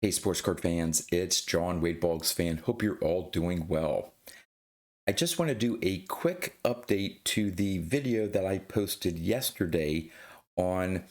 Hey, sports card fans, it's John Wade Boggs fan. Hope you're all doing well. I just want to do a quick update to the video that I posted yesterday on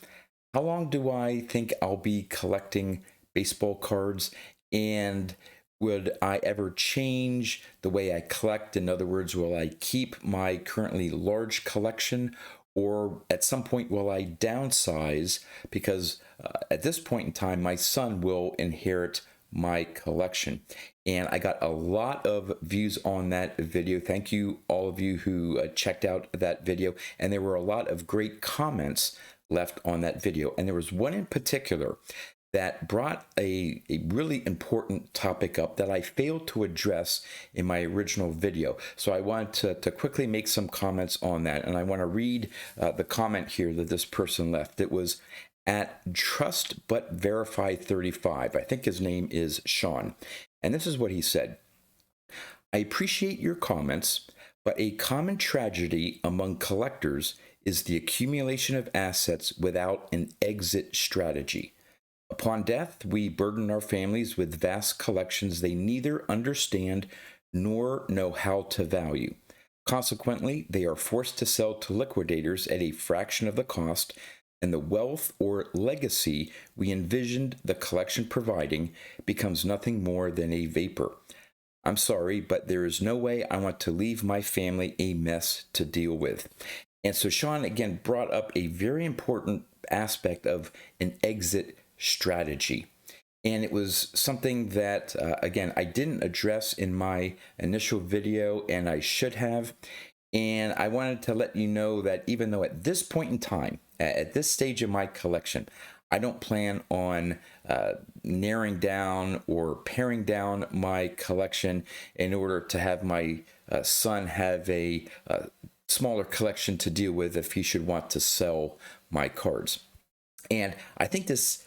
how long do I think I'll be collecting baseball cards, and would I ever change the way I collect? In other words, will I keep my currently large collection, or at some point will I downsize? Because at this point in time, my son will inherit my collection. And I got a lot of views on that video. Thank you, all of you who checked out that video. And there were a lot of great comments left on that video. And there was one in particular that brought a really important topic up that I failed to address in my original video. So I wanted to quickly make some comments on that. And I want to read the comment here that this person left. It was at Trust But Verify 35. I think his name is Sean. And this is what he said. I appreciate your comments, but a common tragedy among collectors is the accumulation of assets without an exit strategy. Upon death, we burden our families with vast collections they neither understand nor know how to value. Consequently, they are forced to sell to liquidators at a fraction of the cost, and the wealth or legacy we envisioned the collection providing becomes nothing more than a vapor. I'm sorry, but there is no way I want to leave my family a mess to deal with. And so Sean, again, brought up a very important aspect of an exit strategy. And it was something that, again, I didn't address in my initial video, and I should have. And I wanted to let you know that even though at this point in time, at this stage of my collection, I don't plan on narrowing down or paring down my collection in order to have my son have a smaller collection to deal with if he should want to sell my cards. And I think this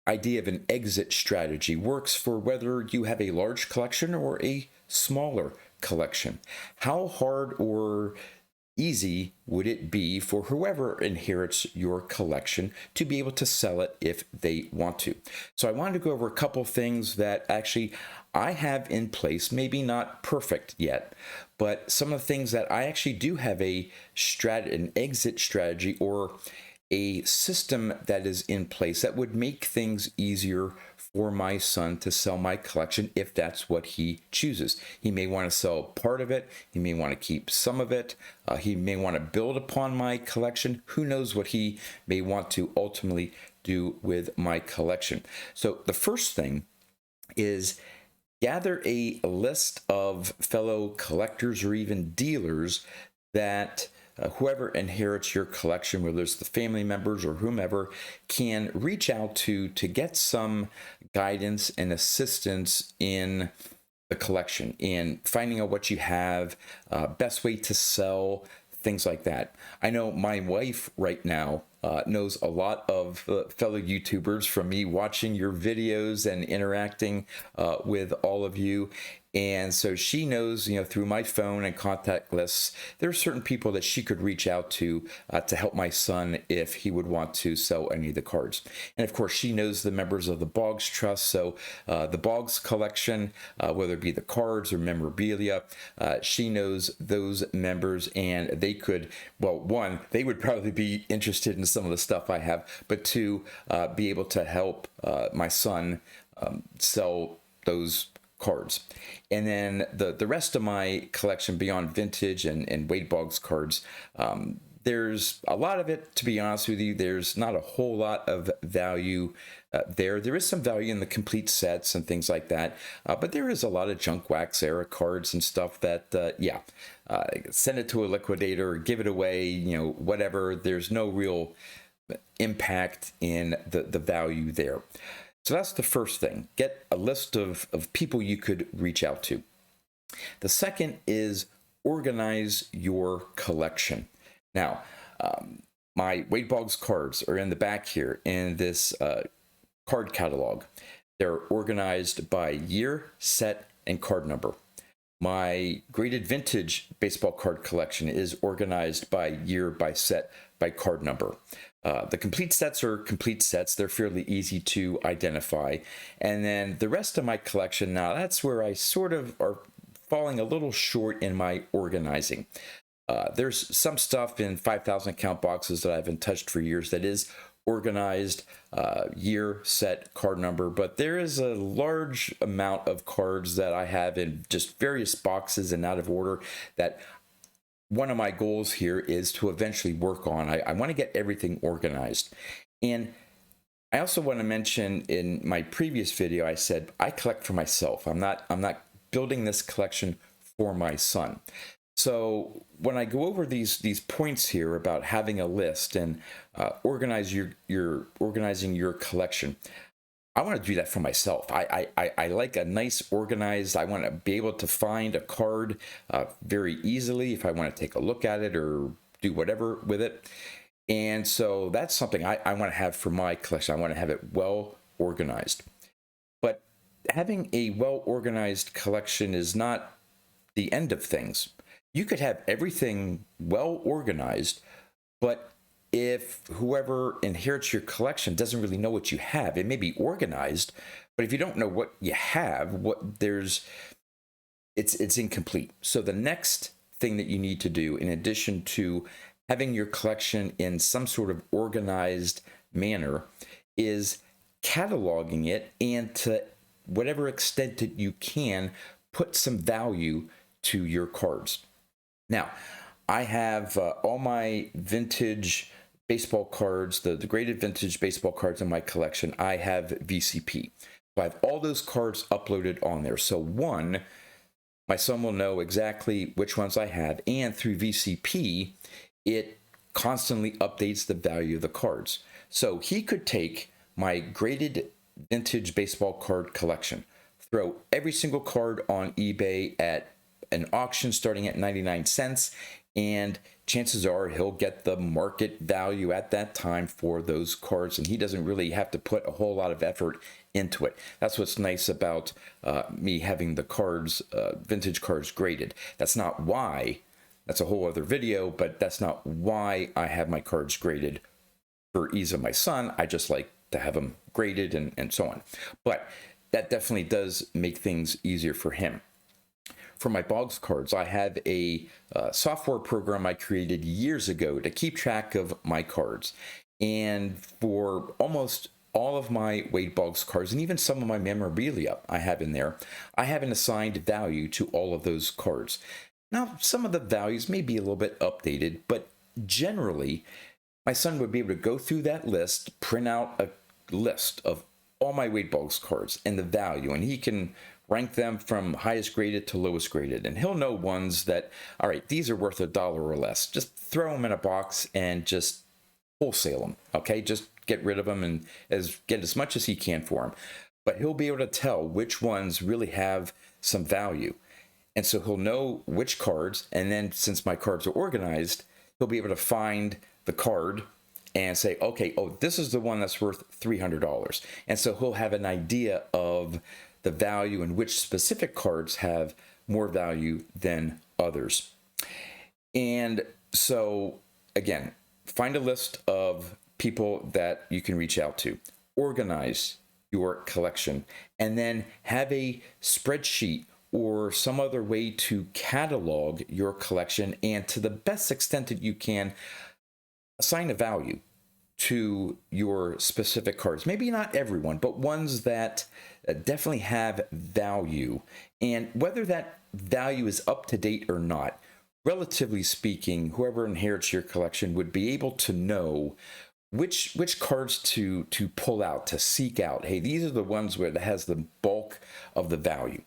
idea of an exit strategy works for whether you have a large collection or a smaller collection. How hard or easy would it be for whoever inherits your collection to be able to sell it if they want to? So I wanted to go over a couple things that actually I have in place, maybe not perfect yet, but some of the things that I actually do have an exit strategy or a system that is in place that would make things easier for my son to sell my collection if that's what he chooses. He may want to sell part of it. He may want to keep some of it. He may want to build upon my collection. Who knows what he may want to ultimately do with my collection. So the first thing is gather a list of fellow collectors or even dealers that whoever inherits your collection, whether it's the family members or whomever, can reach out to get some guidance and assistance in the collection, in finding out what you have, best way to sell, things like that. I know my wife right now knows a lot of fellow YouTubers from me watching your videos and interacting with all of you. And so she knows, through my phone and contact lists, there are certain people that she could reach out to help my son if he would want to sell any of the cards. And of course, she knows the members of the Boggs Trust. So the Boggs collection, whether it be the cards or memorabilia, she knows those members, and they could, well, one, they would probably be interested in some of the stuff I have, but two, be able to help my son sell those cards. And then the rest of my collection beyond vintage and Wade Boggs cards, there's a lot of it, to be honest with you. There's not a whole lot of value there. There is some value in the complete sets and things like that, but there is a lot of junk wax era cards and stuff that, send it to a liquidator, give it away, whatever. There's no real impact in the value there. So that's the first thing. Get a list of people you could reach out to. The second is organize your collection. Now, my Wade Boggs cards are in the back here in this card catalog. They're organized by year, set, and card number. My graded vintage baseball card collection is organized by year, by set, by card number. The complete sets are complete sets. They're fairly easy to identify. And then the rest of my collection, now that's where I sort of are falling a little short in my organizing. There's some stuff in 5,000 count boxes that I haven't touched for years that is organized, year, set, card number, but there is a large amount of cards that I have in just various boxes and out of order that one of my goals here is to eventually work on. I want to get everything organized. And I also want to mention, in my previous video, I said I collect for myself. I'm not building this collection for my son. So when I go over these points here about having a list and organizing your collection, I want to do that for myself. I like a nice organized. I want to be able to find a card very easily if I want to take a look at it or do whatever with it. And so that's something I want to have for my collection. I want to have it well organized. But having a well organized collection is not the end of things. You could have everything well organized, but if whoever inherits your collection doesn't really know what you have, it may be organized, but if you don't know what you have, it's incomplete. So the next thing that you need to do, in addition to having your collection in some sort of organized manner, is cataloging it, and to whatever extent that you can, put some value to your cards. Now, I have all my vintage baseball cards, the graded vintage baseball cards in my collection. I have VCP. So I have all those cards uploaded on there. So one, my son will know exactly which ones I have, and through VCP, it constantly updates the value of the cards. So he could take my graded vintage baseball card collection, throw every single card on eBay at an auction starting at 99 cents, and chances are he'll get the market value at that time for those cards, and he doesn't really have to put a whole lot of effort into it. That's what's nice about me having the cards, vintage cards, graded. That's not why, that's a whole other video, but that's not why I have my cards graded for ease of my son. I just like to have them graded and so on. But that definitely does make things easier for him. For my Boggs cards, I have a software program I created years ago to keep track of my cards. And for almost all of my Wade Boggs cards, and even some of my memorabilia I have in there, I have an assigned value to all of those cards. Now, some of the values may be a little bit updated, but generally, my son would be able to go through that list, print out a list of all my Wade Boggs cards and the value, and he can rank them from highest graded to lowest graded. And he'll know ones that, all right, these are worth $1 or less. Just throw them in a box and just wholesale them, okay? Just get rid of them and get as much as he can for them. But he'll be able to tell which ones really have some value. And so he'll know which cards, and then since my cards are organized, he'll be able to find the card and say, okay, oh, this is the one that's worth $300. And so he'll have an idea of the value and which specific cards have more value than others. And so, again, find a list of people that you can reach out to, organize your collection, and then have a spreadsheet or some other way to catalog your collection, and to the best extent that you can, assign a value to your specific cards. Maybe not everyone, but ones that definitely have value. And whether that value is up to date or not, relatively speaking, whoever inherits your collection would be able to know which cards to pull out, to seek out. Hey, these are the ones where that has the bulk of the value.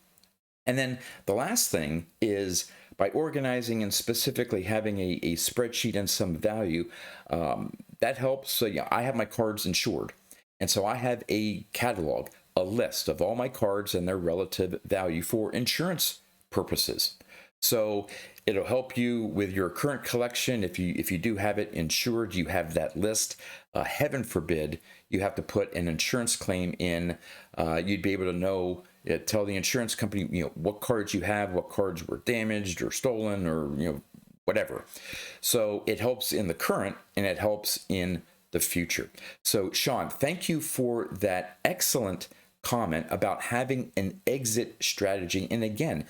And then the last thing is, by organizing and specifically having a spreadsheet and some value, that helps. So yeah, I have my cards insured. And so I have a catalog, a list of all my cards and their relative value for insurance purposes. So it'll help you with your current collection. If you do have it insured, you have that list. Heaven forbid you have to put an insurance claim in. You'd be able to know, tell the insurance company, what cards you have, what cards were damaged or stolen, or whatever. So it helps in the current and it helps in the future. So Sean, thank you for that excellent comment about having an exit strategy. And again,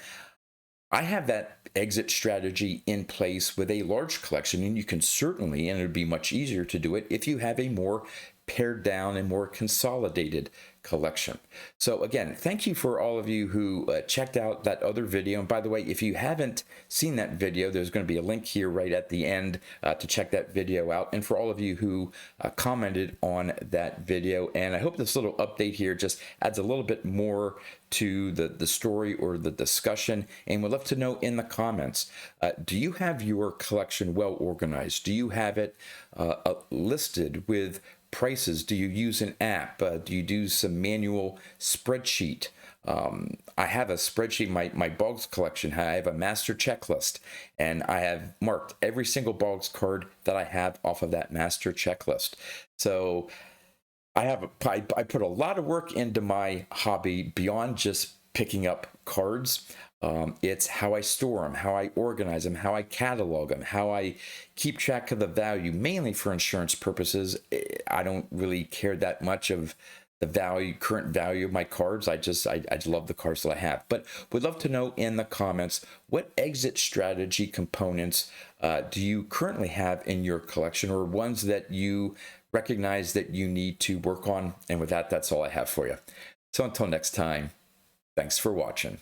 I have that exit strategy in place with a large collection, and you can certainly, and it would be much easier to do it if you have a more pared down and more consolidated collection. So again, thank you for all of you who checked out that other video. And by the way, if you haven't seen that video, there's going to be a link here right at the end to check that video out. And for all of you who commented on that video, and I hope this little update here just adds a little bit more to the story or the discussion. And we'd love to know in the comments, do you have your collection well organized? Do you have it listed with prices? Do you use an app? Do you do some manual spreadsheet? I have a spreadsheet, my Boggs collection. I have a master checklist, and I have marked every single Boggs card that I have off of that master checklist. So I put a lot of work into my hobby beyond just picking up cards. It's how I store them, how I organize them, how I catalog them, how I keep track of the value, mainly for insurance purposes. I don't really care that much of the value, current value of my cards. I love the cards that I have. But we'd love to know in the comments, what exit strategy components do you currently have in your collection, or ones that you recognize that you need to work on? And with that, that's all I have for you. So until next time, thanks for watching.